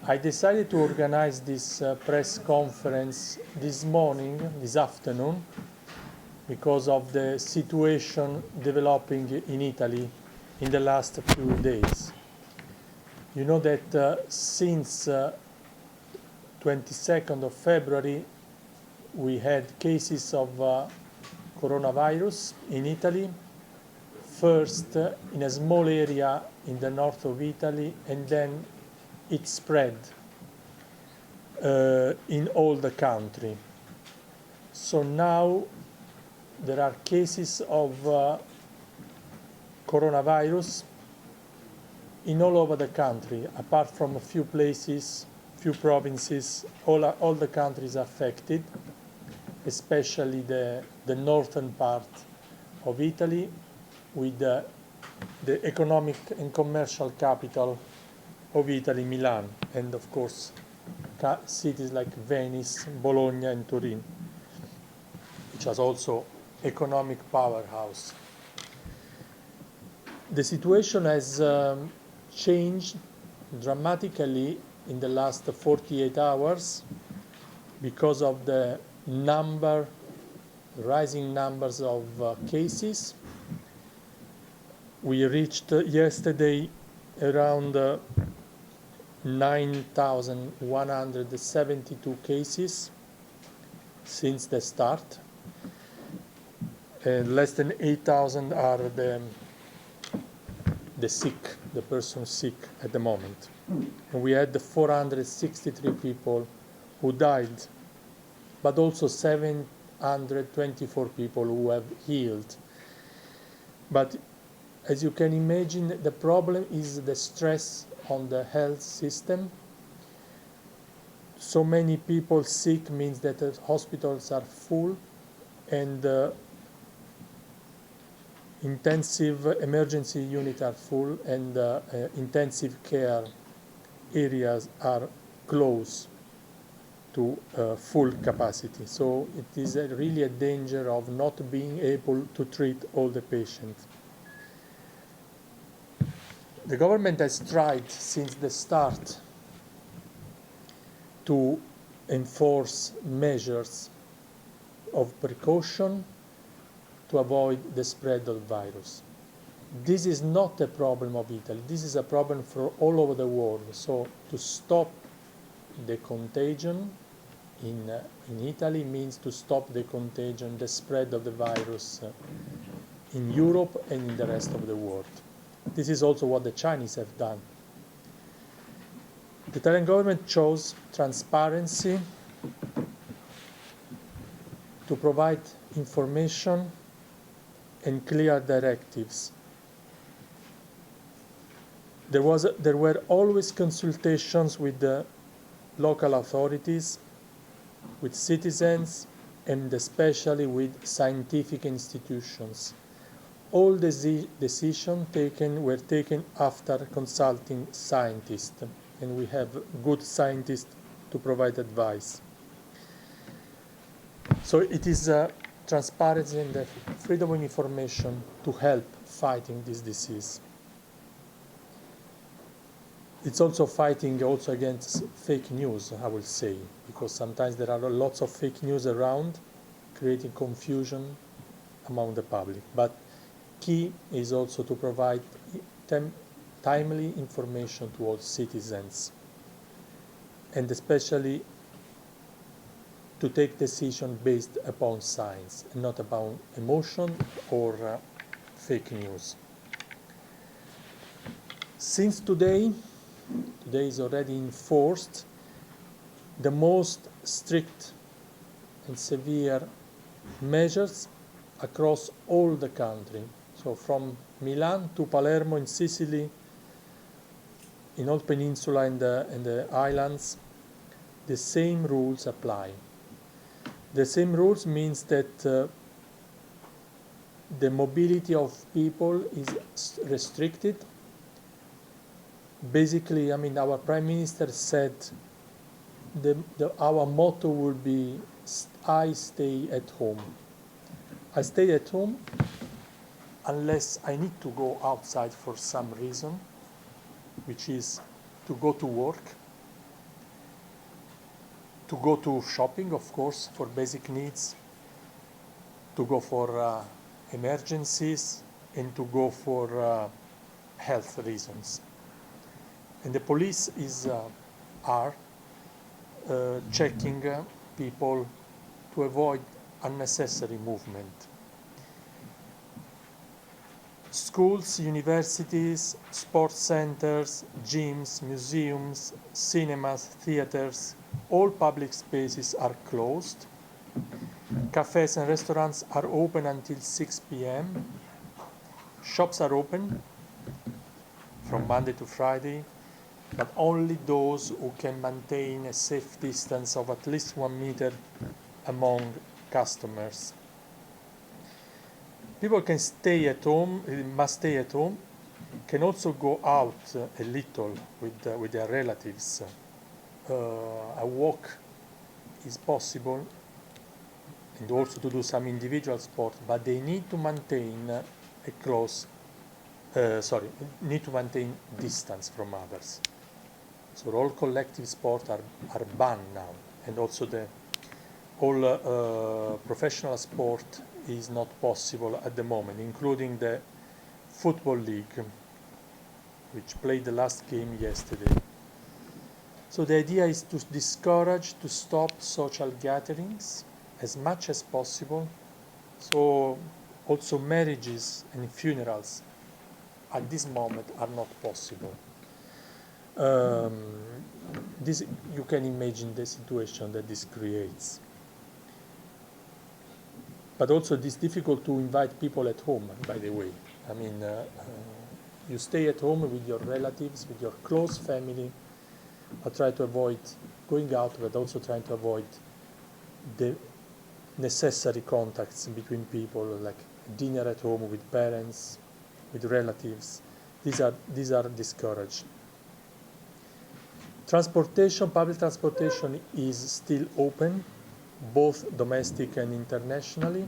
I decided to organize this press conference this afternoon, because of the situation developing in Italy in the last few days. You know that since 22nd of February, we had cases of coronavirus in Italy, first in a small area in the north of Italy, and then it spread in all the country. So now there are cases of coronavirus in all over the country, apart from a few places, few provinces. All the countries affected, especially the northern part of Italy, with the economic and commercial capital of Italy, Milan, and of course cities like Venice, Bologna, and Turin, which is also economic powerhouse. The situation has changed dramatically in the last 48 hours because of the rising numbers of cases. We reached yesterday around 9,172 cases since the start. And less than 8,000 are the person sick at the moment. And we had 463 people who died, but also 724 people who have healed. But as you can imagine, the problem is the stress on the health system. So many people sick means that the hospitals are full, and intensive emergency units are full, and intensive care areas are close to full capacity. So it is really a danger of not being able to treat all the patients. The government has tried since the start to enforce measures of precaution to avoid the spread of the virus. This is not a problem of Italy. This is a problem for all over the world. So to stop the contagion in Italy means to stop the contagion, the spread of the virus in Europe and in the rest of the world. This is also what the Chinese have done. The Italian government chose transparency to provide information and clear directives. There were always consultations with the local authorities, with citizens, and especially with scientific institutions. All the decisions were taken after consulting scientists, and we have good scientists to provide advice. So it is transparency and the freedom of information to help fighting this disease. It's also fighting against fake news, I will say, because sometimes there are lots of fake news around, creating confusion among the public. But key is also to provide timely information to all citizens, and especially to take decisions based upon science and not about emotion or fake news. Since today is already enforced the most strict and severe measures across all the country. So from Milan to Palermo in Sicily, in all peninsula and the islands, the same rules apply. The same rules means that the mobility of people is restricted. Basically, our Prime Minister said our motto will be, I stay at home. I stay at home unless I need to go outside for some reason, which is to go to work, to go to shopping, of course, for basic needs, to go for emergencies, and to go for health reasons. And the police are checking people to avoid unnecessary movement. Schools, universities, sports centers, gyms, museums, cinemas, theaters, all public spaces are closed. Cafes and restaurants are open until 6 p.m. Shops are open from Monday to Friday, but only those who can maintain a safe distance of at least 1 meter among customers. People can stay at home, must stay at home, can also go out a little with their relatives. A walk is possible, and also to do some individual sport, but they need to maintain need to maintain distance from others. So all collective sports are banned now, and also all professional sport is not possible at the moment, including the Football League, which played the last game yesterday. So the idea is to discourage, to stop social gatherings as much as possible. So also marriages and funerals at this moment are not possible. You can imagine the situation that this creates. But also it is difficult to invite people at home, by the way. I mean, you stay at home with your relatives, with your close family, but try to avoid going out, but also trying to avoid the necessary contacts between people, like dinner at home with parents, with relatives. These are discouraged. Transportation, public transportation is still open, both domestic and internationally.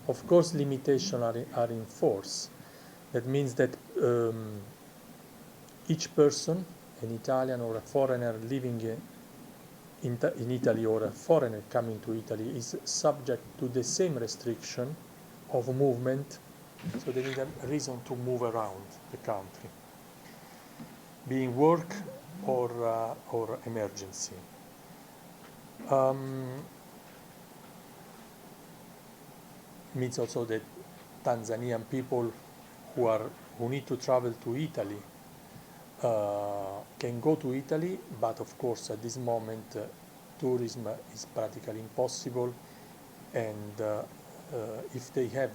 Of course, limitations are in force. That means that each person, an Italian or a foreigner living in Italy or a foreigner coming to Italy, is subject to the same restriction of movement, so they need a reason to move around the country, being work or emergency. Means also that Tanzanian people who need to travel to Italy can go to Italy, but of course at this moment tourism is practically impossible, and if they have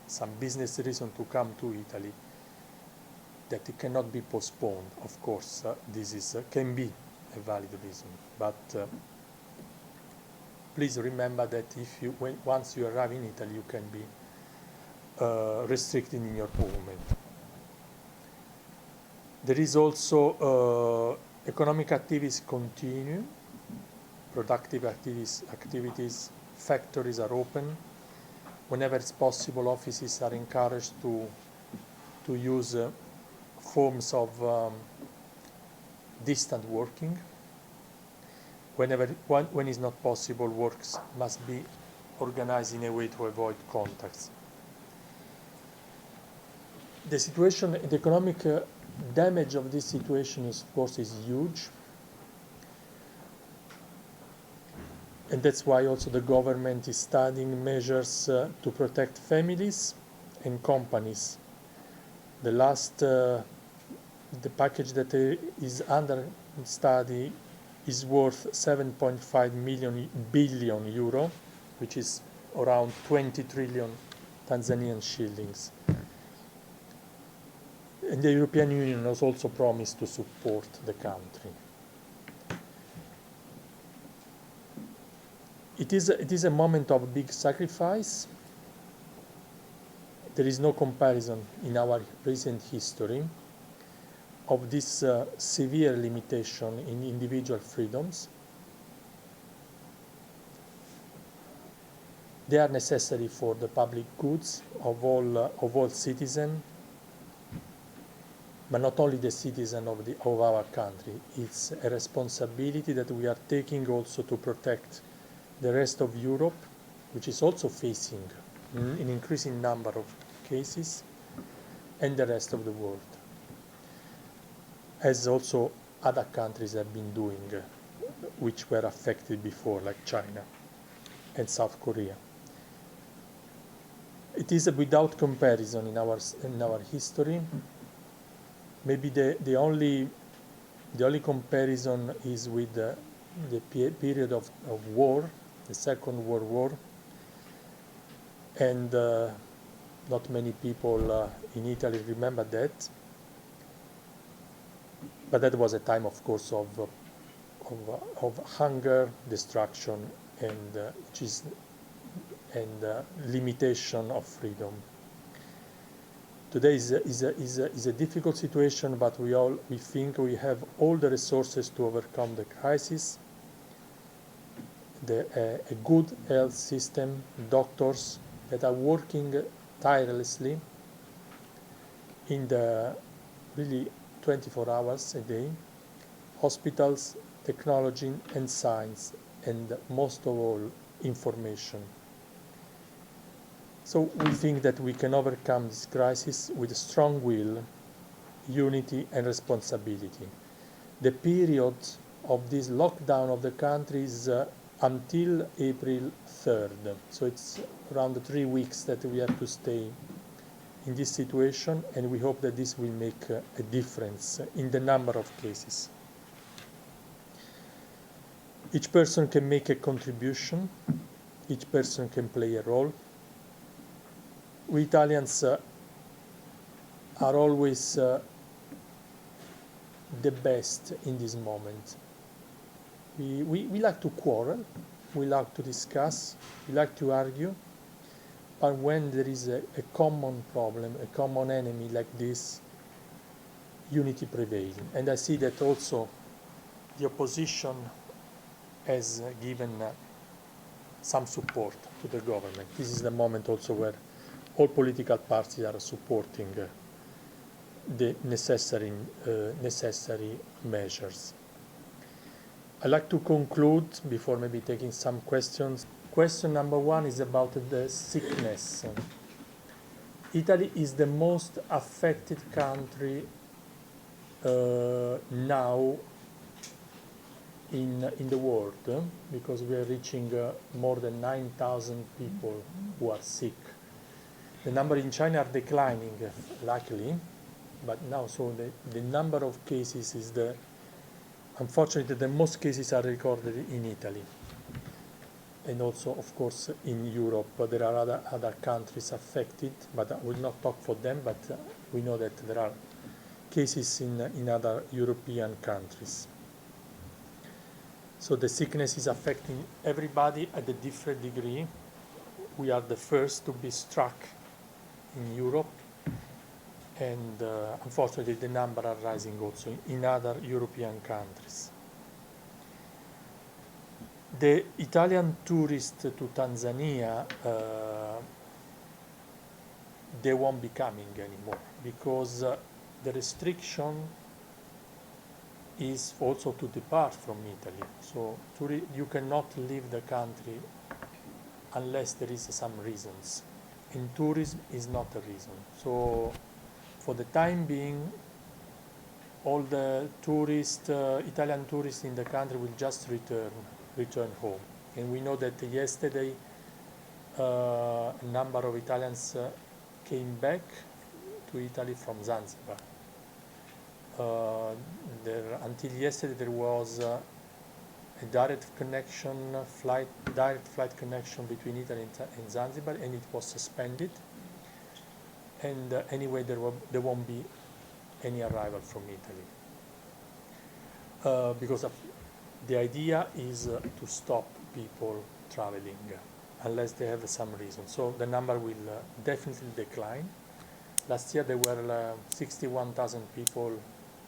some business reason to come to Italy, that it cannot be postponed. Of course, this can be a valid reason, but please remember that once you arrive in Italy, you can be restricted in your movement. There is also economic activities continue, productive activities, factories are open. Whenever it's possible, offices are encouraged to use forms of distant working. When it's not possible, works must be organized in a way to avoid contacts. The situation, the economic damage of this situation is, of course, is huge. And that's why also the government is studying measures to protect families and companies. The package that is under study is worth 7.5 billion euro, which is around 20 trillion Tanzanian shillings. And the European Union has also promised to support the country. It is a moment of big sacrifice. There is no comparison in our recent history of this severe limitation in individual freedoms. They are necessary for the public goods of all citizens. but not only the citizen of our country. It's a responsibility that we are taking also to protect the rest of Europe, which is also facing an increasing number of cases, and the rest of the world, as also other countries have been doing, which were affected before, like China and South Korea. It is without comparison in our history. Maybe the only comparison is with the period of war, the Second World War, and not many people in Italy remember that. But that was a time, of course, of hunger, destruction, and limitation of freedom. Today is a difficult situation, but we think we have all the resources to overcome the crisis. A good health system, doctors that are working tirelessly in the really 24 hours a day, hospitals, technology and science, and most of all, information. So we think that we can overcome this crisis with strong will, unity and responsibility. The period of this lockdown of the country is until April 3rd. So it's around 3 weeks that we have to stay in this situation, and we hope that this will make a difference in the number of cases. Each person can make a contribution, each person can play a role. We Italians are always the best in this moment. We like to quarrel, we like to discuss, we like to argue, but when there is a common problem, a common enemy like this, unity prevails. And I see that also the opposition has given some support to the government. This is the moment also where all political parties are supporting the necessary measures. I'd like to conclude before maybe taking some questions. Question number one is about the sickness. Italy is the most affected country now in the world, because we are reaching more than 9,000 people who are sick. The number in China are declining, luckily, but now so the number of cases is unfortunately the most cases are recorded in Italy, and also of course in Europe. There are other countries affected, but I will not talk for them, but we know that there are cases in other European countries. So the sickness is affecting everybody at a different degree. We are the first to be struck in Europe, and unfortunately the number are rising also in other European countries. The Italian tourists to Tanzania, they won't be coming anymore, because the restriction is also to depart from Italy. So you cannot leave the country unless there is some reasons. And tourism is not a reason. So for the time being, all the Italian tourists in the country will just return home. And we know that yesterday a number of Italians came back to Italy from Zanzibar. Until yesterday there was a direct flight connection between Italy and Zanzibar, and it was suspended. And anyway, there won't be any arrival from Italy, because the idea is to stop people traveling unless they have some reason. So the number will definitely decline. Last year there were 61,000 people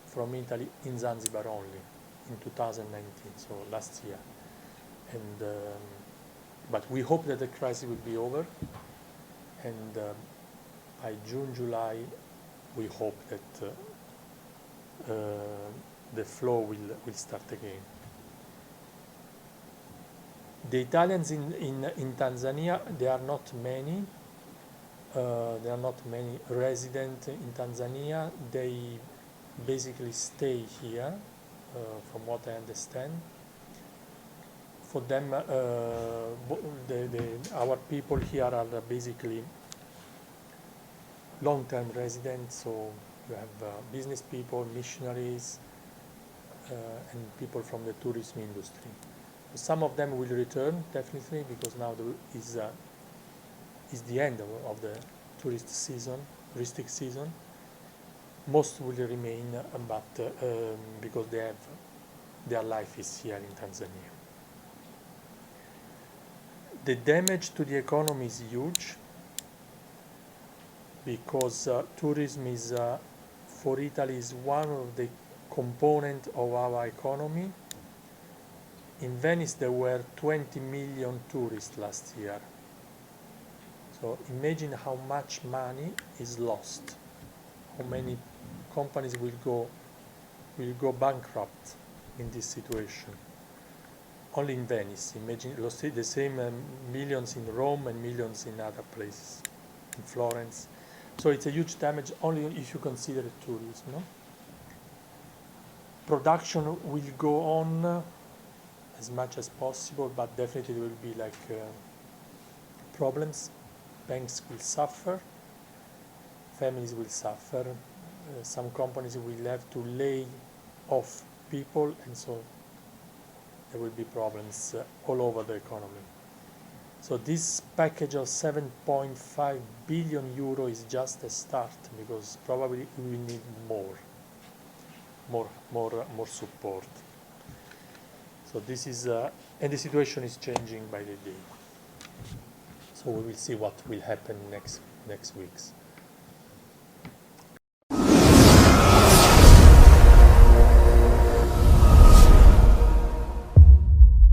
from Italy in Zanzibar only in 2019, so last year. And but we hope that the crisis will be over, and by June, July, we hope that the flow will start again. The Italians in Tanzania, there are not many. There are not many residents in Tanzania. They basically stay here, from what I understand. For them, our people here are basically long-term residents, so you have business people, missionaries, and people from the tourism industry. Some of them will return, definitely, because now is the end of the touristic season. Most will remain, but because their life is here in Tanzania. The damage to the economy is huge, because tourism is, for Italy, is one of the components of our economy. In Venice there were 20 million tourists last year. So imagine how much money is lost, how many companies will go bankrupt in this situation. Only in Venice. Imagine the same millions in Rome and millions in other places, in Florence. So it's a huge damage only if you consider tourism. No? Production will go on as much as possible, but definitely there will be problems. Banks will suffer, families will suffer, some companies will have to lay off people, and so there will be problems all over the economy. So this package of 7.5 billion euro is just a start, because probably we will need more support. So this is, and the situation is changing by the day. So we will see what will happen next weeks.